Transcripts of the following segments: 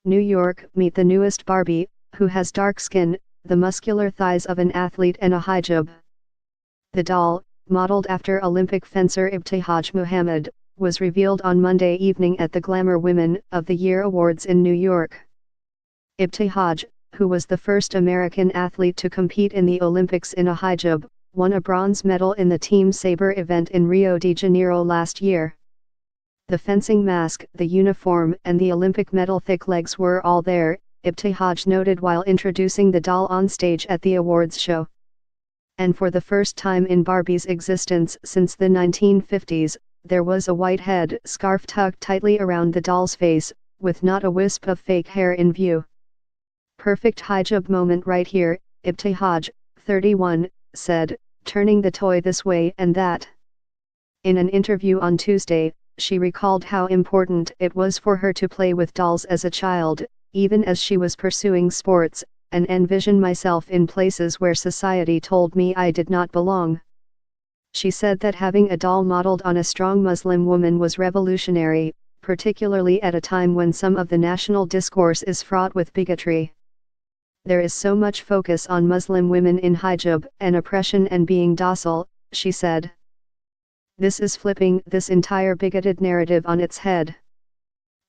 New York, meet the newest Barbie, who has dark skin, the muscular thighs of an athlete and a hijab. The doll, modeled after Olympic fencer Ibtihaj Muhammad, was revealed on Monday evening at the Glamour Women of the Year Awards in New York. Ibtihaj, who was the first American athlete to compete in the Olympics in a hijab, won a bronze medal in the team saber event in Rio de Janeiro last year. The fencing mask, the uniform, and the Olympic medal thick legs were all there, Ibtihaj noted while introducing the doll on stage at the awards show. And for the first time in Barbie's existence since the 1950s, there was a white head scarf tucked tightly around the doll's face, with not a wisp of fake hair in view. "Perfect hijab moment right here," Ibtihaj, 31, said, turning the toy this way and that. In an interview on Tuesday, she recalled how important it was for her to play with dolls as a child, even as she was pursuing sports, and envision myself in places where society told me I did not belong. She said that having a doll modeled on a strong Muslim woman was revolutionary, particularly at a time when some of the national discourse is fraught with bigotry. "There is so much focus on Muslim women in hijab and oppression and being docile," she said. "This is flipping this entire bigoted narrative on its head."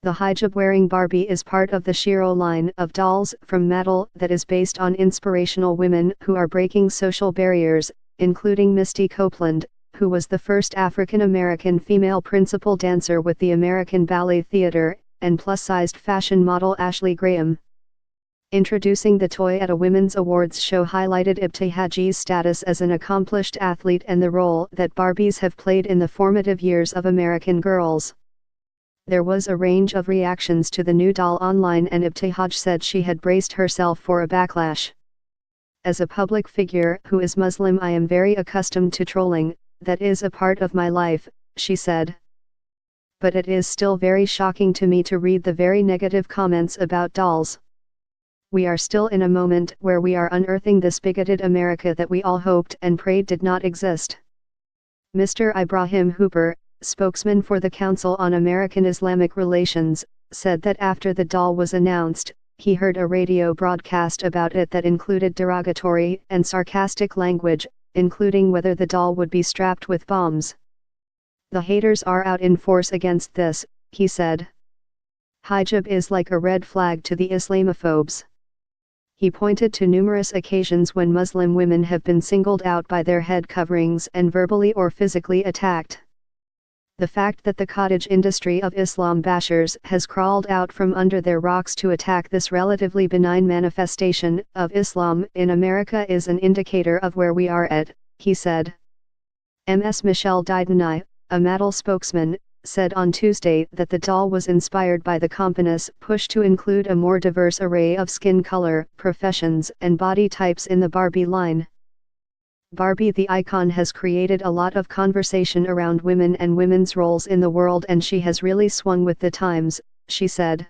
The hijab-wearing Barbie is part of the Shiro line of dolls from Mattel that is based on inspirational women who are breaking social barriers, including Misty Copeland, who was the first African-American female principal dancer with the American Ballet Theatre, and plus-sized fashion model Ashley Graham. Introducing the toy at a women's awards show highlighted Ibtihaj's status as an accomplished athlete and the role that Barbies have played in the formative years of American girls. There was a range of reactions to the new doll online, and Ibtihaj said she had braced herself for a backlash. "As a public figure who is Muslim, I am very accustomed to trolling, that is a part of my life," she said. "But it is still very shocking to me to read the very negative comments about dolls. We are still in a moment where we are unearthing this bigoted America that we all hoped and prayed did not exist." Mr. Ibrahim Hooper, spokesman for the Council on American-Islamic Relations, said that after the doll was announced, he heard a radio broadcast about it that included derogatory and sarcastic language, including whether the doll would be strapped with bombs. "The haters are out in force against this," he said. "Hijab is like a red flag to the Islamophobes." He pointed to numerous occasions when Muslim women have been singled out by their head coverings and verbally or physically attacked. The fact that the cottage industry of Islam bashers has crawled out from under their rocks to attack this relatively benign manifestation of Islam in America is an indicator of where we are at, he said. Ms. Michelle Didenai, a Mattel spokesman, said on Tuesday that the doll was inspired by the company's push to include a more diverse array of skin color, professions, and body types in the Barbie line. "Barbie the icon has created a lot of conversation around women and women's roles in the world, and she has really swung with the times," she said.